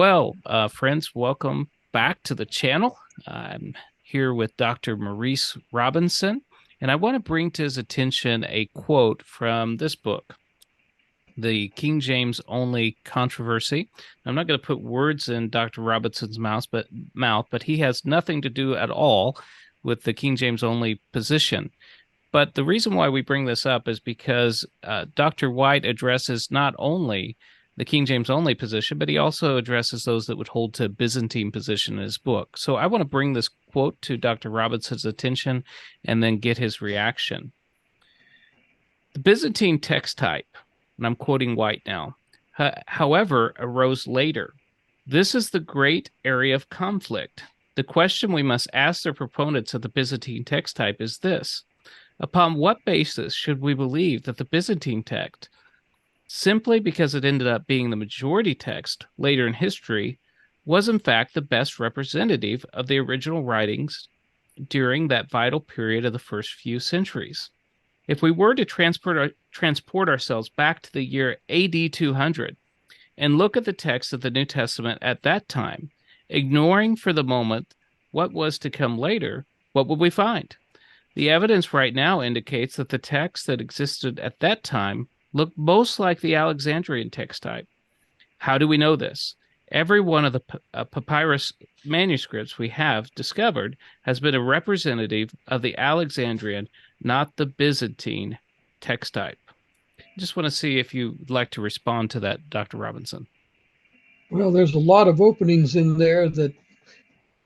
Well, friends, welcome back to the channel. I'm here with Dr. Maurice Robinson, and I want to bring to his attention a quote from this book, The King James Only Controversy. I'm not going to put words in Dr. Robinson's mouth, but he has nothing to do at all with the King James Only position. But the reason why we bring this up is because Dr. White addresses not only the King James only position, but he also addresses those that would hold to Byzantine position in his book. So I want to bring this quote to Dr. Robinson's attention and then get his reaction. The Byzantine text type, and I'm quoting White now, however, arose later. This is the great area of conflict. The question we must ask the proponents of the Byzantine text type is this: upon what basis should we believe that the Byzantine text, simply because it ended up being the majority text later in history, was in fact the best representative of the original writings during that vital period of the first few centuries? If we were to transport ourselves back to the year AD 200 and look at the text of the New Testament at that time, ignoring for the moment what was to come later, what would we find? The evidence right now indicates that the text that existed at that time looked most like the Alexandrian text type. How do we know this? Every one of the papyrus manuscripts we have discovered has been a representative of the Alexandrian, not the Byzantine text type. I just want to see if you'd like to respond to that, Dr. Robinson. Well, there's a lot of openings in there that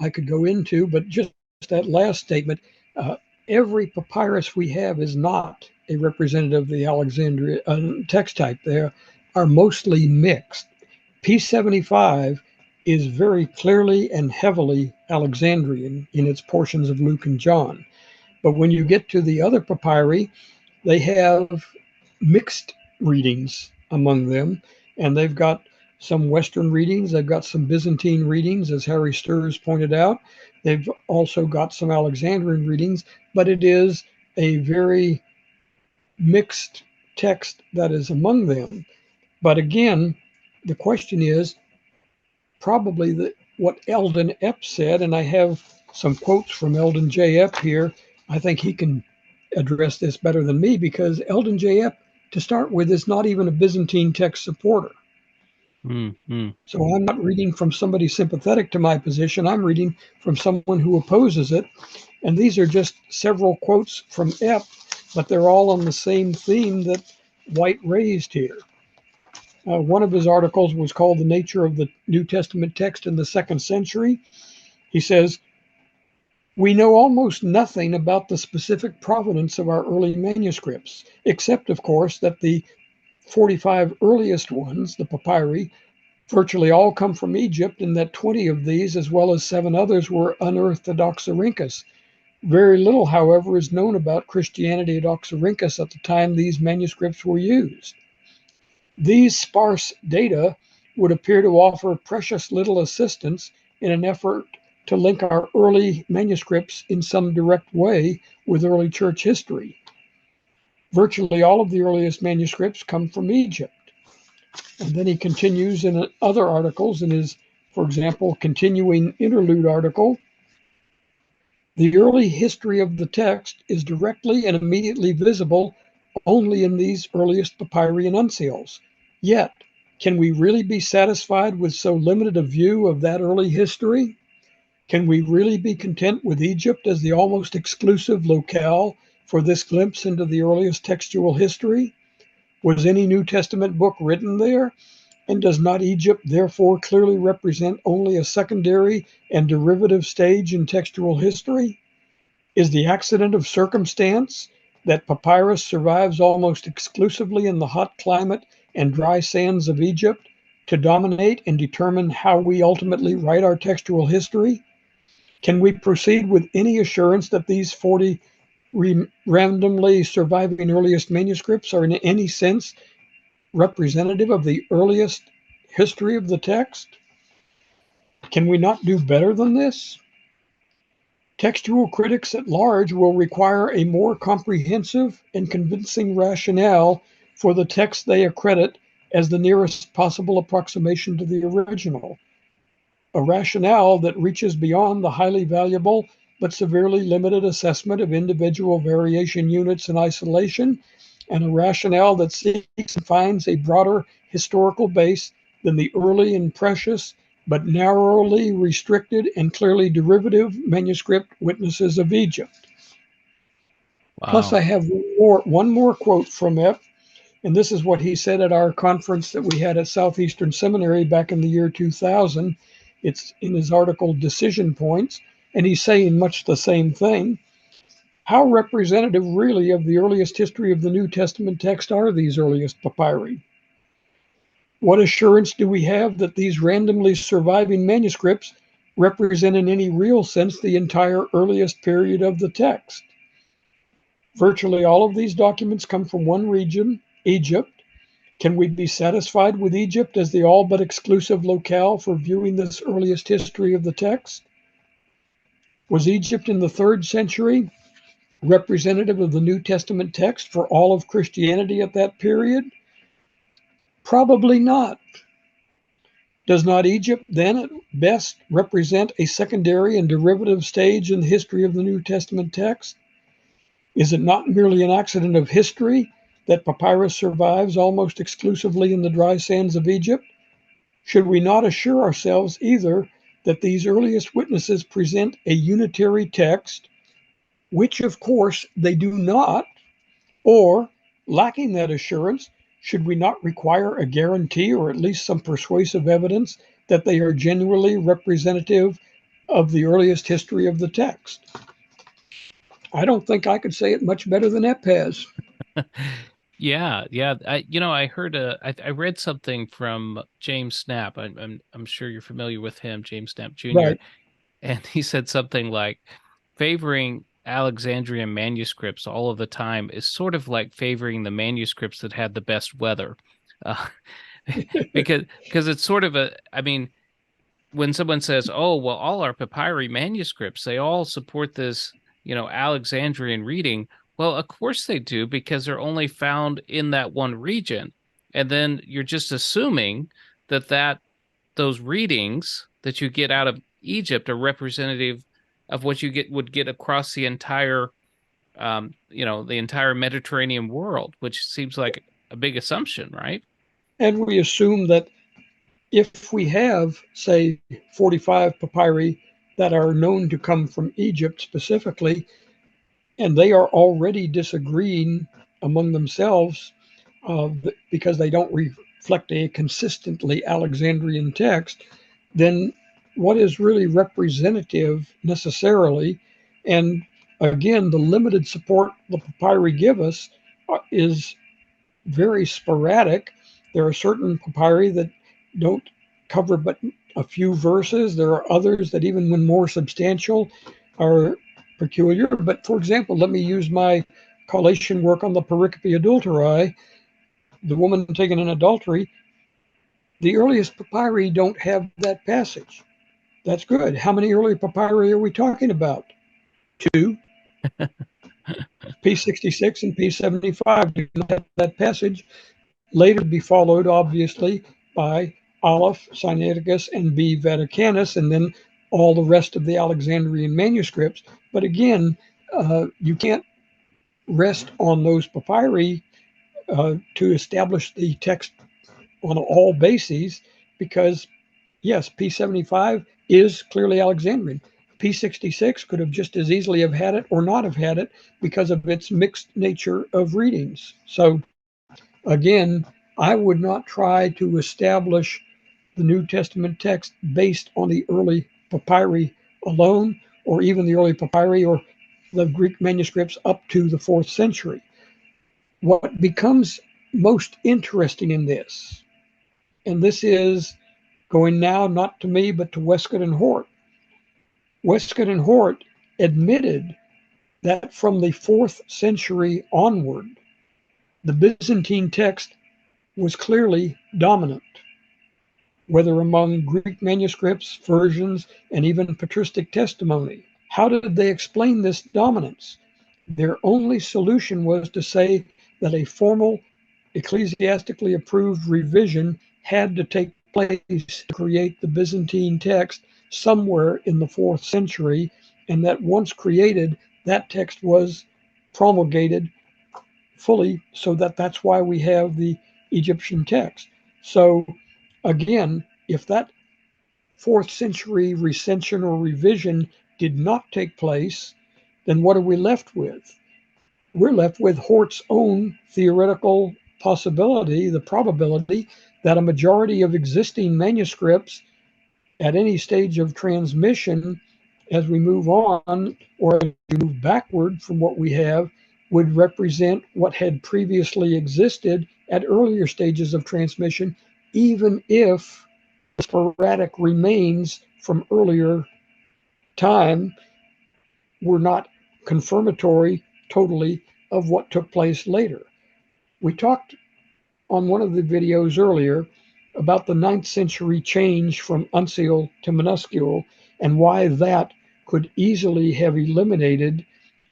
I could go into, but just that last statement, every papyrus we have is not a representative of the Alexandria text type. They are mostly mixed. P75 is very clearly and heavily Alexandrian in its portions of Luke and John. But when you get to the other papyri, they have mixed readings among them, and they've got some Western readings, they've got some Byzantine readings, as Harry Sturz pointed out. They've also got some Alexandrian readings, but it is a very mixed text that is among them. But again, the question is probably what Eldon Epp said, and I have some quotes from Eldon J. Epp here. I think he can address this better than me, because Eldon J. Epp, to start with, is not even a Byzantine text supporter. So I'm not reading from somebody sympathetic to my position. I'm reading from someone who opposes it. And these are just several quotes from Epp, but they're all on the same theme that White raised here. One of his articles was called "The Nature of the New Testament Text in the Second Century." He says, "We know almost nothing about the specific provenance of our early manuscripts, except, of course, that the 45 earliest ones, the papyri, virtually all come from Egypt, and that 20 of these, as well as 7 others, were unearthed at Oxyrhynchus. Very little, however, is known about Christianity at Oxyrhynchus at the time these manuscripts were used. These sparse data would appear to offer precious little assistance in an effort to link our early manuscripts in some direct way with early church history. Virtually all of the earliest manuscripts come from Egypt." And then he continues in other articles in his, for example, continuing interlude article. "The early history of the text is directly and immediately visible only in these earliest papyri and uncials. Yet, can we really be satisfied with so limited a view of that early history? Can we really be content with Egypt as the almost exclusive locale for this glimpse into the earliest textual history? Was any New Testament book written there? And does not Egypt therefore clearly represent only a secondary and derivative stage in textual history? Is the accident of circumstance that papyrus survives almost exclusively in the hot climate and dry sands of Egypt to dominate and determine how we ultimately write our textual history? Can we proceed with any assurance that these 40 randomly surviving earliest manuscripts are in any sense representative of the earliest history of the text? Can we not do better than this? Textual critics at large will require a more comprehensive and convincing rationale for the text they accredit as the nearest possible approximation to the original. a rationale that reaches beyond the highly valuable but severely limited assessment of individual variation units in isolation, and a rationale that seeks and finds a broader historical base than the early and precious but narrowly restricted and clearly derivative manuscript witnesses of Egypt. Plus, Wow. I have one more quote from it, and this is what he said at our conference that we had at Southeastern Seminary back in the year 2000. It's in his article, Decision Points, and he's saying much the same thing. How representative really of the earliest history of the New Testament text are these earliest papyri? What assurance do we have that these randomly surviving manuscripts represent in any real sense the entire earliest period of the text? Virtually all of these documents come from one region, Egypt. Can we be satisfied with Egypt as the all but exclusive locale for viewing this earliest history of the text? Was Egypt in the 3rd century representative of the New Testament text for all of Christianity at that period? Probably not. Does not Egypt then at best represent a secondary and derivative stage in the history of the New Testament text? Is it not merely an accident of history that papyrus survives almost exclusively in the dry sands of Egypt? Should we not assure ourselves either that these earliest witnesses present a unitary text, which of course they do not, or, lacking that assurance, should we not require a guarantee or at least some persuasive evidence that they are genuinely representative of the earliest history of the text? I don't think I could say it much better than Epp has. Yeah. I heard I read something from James Snap. I'm sure you're familiar with him, James Snap Jr. Right. And he said something like favoring Alexandrian manuscripts all of the time is sort of like favoring the manuscripts that had the best weather, uh, because it's sort of I mean, when someone says, "Oh, well, all our papyri manuscripts, they all support this, Alexandrian reading." Well, of course they do because they're only found in that one region. And then you're just assuming that those readings that you get out of Egypt are representative of what you would get across the entire the entire Mediterranean world, which seems like a big assumption, right? And we assume that if we have, say, 45 papyri that are known to come from Egypt specifically, and they are already disagreeing among themselves because they don't reflect a consistently Alexandrian text, then what is really representative necessarily? And again, the limited support the papyri give us is very sporadic. There are certain papyri that don't cover but a few verses. There are others that, even when more substantial, are peculiar. But for example, let me use my collation work on the pericope adulterae, the woman taken in adultery. The earliest papyri don't have that passage. That's good. How many early papyri are we talking about? Two, P66 and P75 do not have that passage. Later to be followed, obviously, by Aleph, Sinaiticus, and B. Vaticanus, and then all the rest of the Alexandrian manuscripts. But again, you can't rest on those papyri to establish the text on all bases because, yes, P75 is clearly Alexandrian. P66 could have just as easily have had it or not have had it because of its mixed nature of readings. So again, I would not try to establish the New Testament text based on the early papyri alone, or even the early papyri or the Greek manuscripts up to the 4th century. What becomes most interesting in this, and this is going now not to me but to Westcott and Hort. Westcott and Hort admitted that from the 4th century onward, the Byzantine text was clearly dominant, whether among Greek manuscripts, versions, and even patristic testimony. How did they explain this dominance? Their only solution was to say that a formal, ecclesiastically approved revision had to take place to create the Byzantine text somewhere in the 4th century, and that once created, that text was promulgated fully, so that's why we have the Egyptian text. So again, if that 4th century recension or revision did not take place, then what are we left with? We're left with Hort's own theoretical possibility, the probability that a majority of existing manuscripts at any stage of transmission, as we move on or as we move backward from what we have, would represent what had previously existed at earlier stages of transmission, even if sporadic remains from earlier time were not confirmatory totally of what took place later. We talked on one of the videos earlier about the 9th century change from uncial to minuscule and why that could easily have eliminated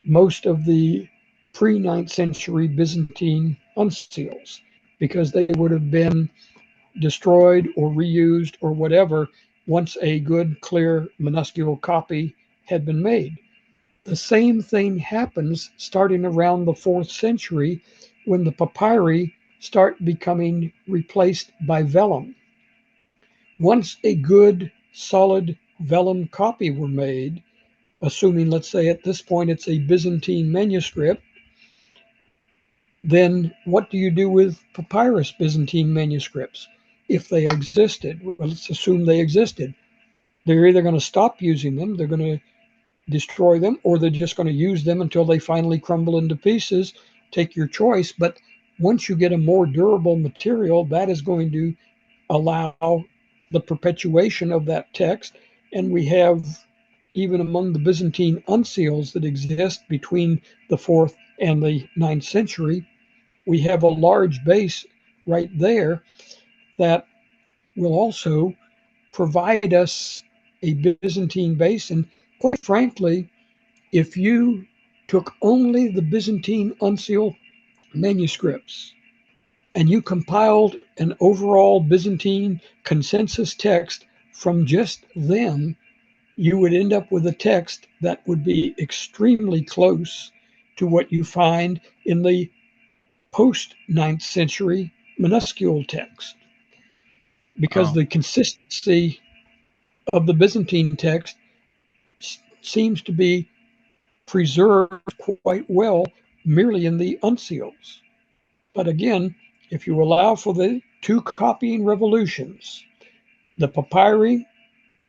most of the pre-9th century Byzantine uncials, because they would have been destroyed or reused or whatever once a good, clear minuscule copy had been made. The same thing happens starting around the 4th century when the papyri start becoming replaced by vellum. Once a good, solid vellum copy were made, assuming, let's say at this point, it's a Byzantine manuscript, then what do you do with papyrus Byzantine manuscripts if they existed? Well, let's assume they existed. They're either going to stop using them, they're going to destroy them, or they're just going to use them until they finally crumble into pieces. Take your choice. But once you get a more durable material, that is going to allow the perpetuation of that text. And we have, even among the Byzantine uncials that exist between the 4th and the 9th century, we have a large base right there that will also provide us a Byzantine base. And quite frankly, if you took only the Byzantine uncial manuscripts and you compiled an overall Byzantine consensus text from just them, you would end up with a text that would be extremely close to what you find in the post-9th century minuscule text, because Oh, the consistency of the Byzantine text seems to be preserved quite well merely in the uncials. But again, if you allow for the two copying revolutions, the papyri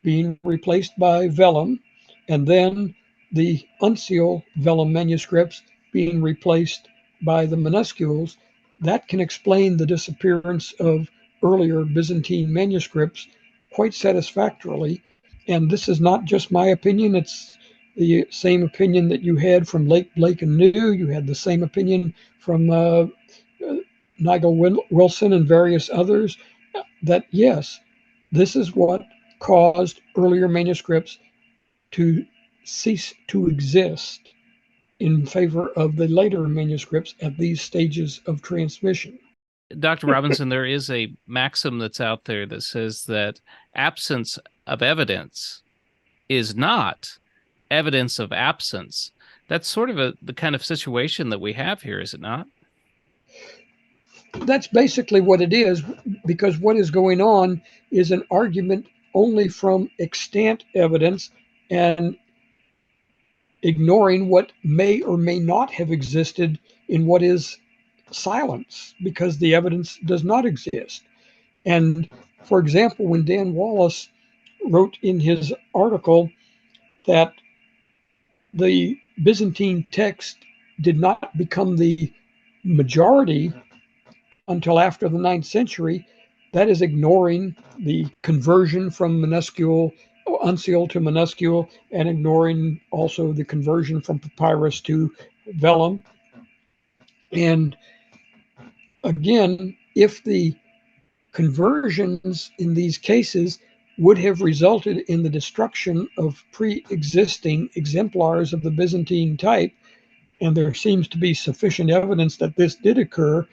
being replaced by vellum, and then the uncial vellum manuscripts being replaced by the minuscules, that can explain the disappearance of earlier Byzantine manuscripts quite satisfactorily. And this is not just my opinion, it's the same opinion that you had from Lake, Blake, and New. You had the same opinion from Nigel Wilson and various others, that yes, this is what caused earlier manuscripts to cease to exist in favor of the later manuscripts at these stages of transmission. Dr. Robinson, there is a maxim that's out there that says that absence of evidence is not evidence of absence. That's sort of the kind of situation that we have here, is it not? That's basically what it is, because what is going on is an argument only from extant evidence and ignoring what may or may not have existed in what is silence, because the evidence does not exist. And for example, when Dan Wallace wrote in his article that the Byzantine text did not become the majority until after the 9th century, that is ignoring the conversion from minuscule, uncial to minuscule, and ignoring also the conversion from papyrus to vellum. And again, if the conversions in these cases would have resulted in the destruction of pre-existing exemplars of the Byzantine type, and there seems to be sufficient evidence that this did occur,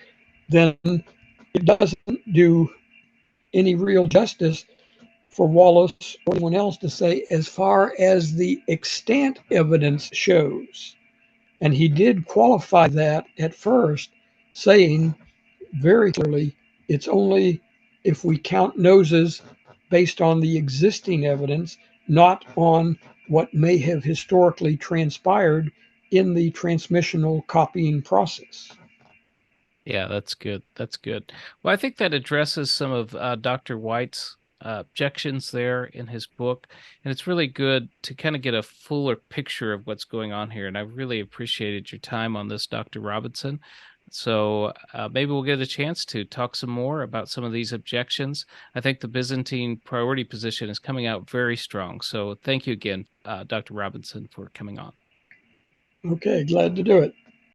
then it doesn't do any real justice for Wallace or anyone else to say, as far as the extant evidence shows. And he did qualify that at first, saying very clearly it's only if we count noses based on the existing evidence, not on what may have historically transpired in the transmissional copying process. Yeah, that's good. That's good. Well, I think that addresses some of Dr. White's objections there in his book. And it's really good to kind of get a fuller picture of what's going on here. And I really appreciated your time on this, Dr. Robinson. So maybe we'll get a chance to talk some more about some of these objections. I think the Byzantine priority position is coming out very strong. So thank you again, Dr. Robinson, for coming on. Okay, glad to do it.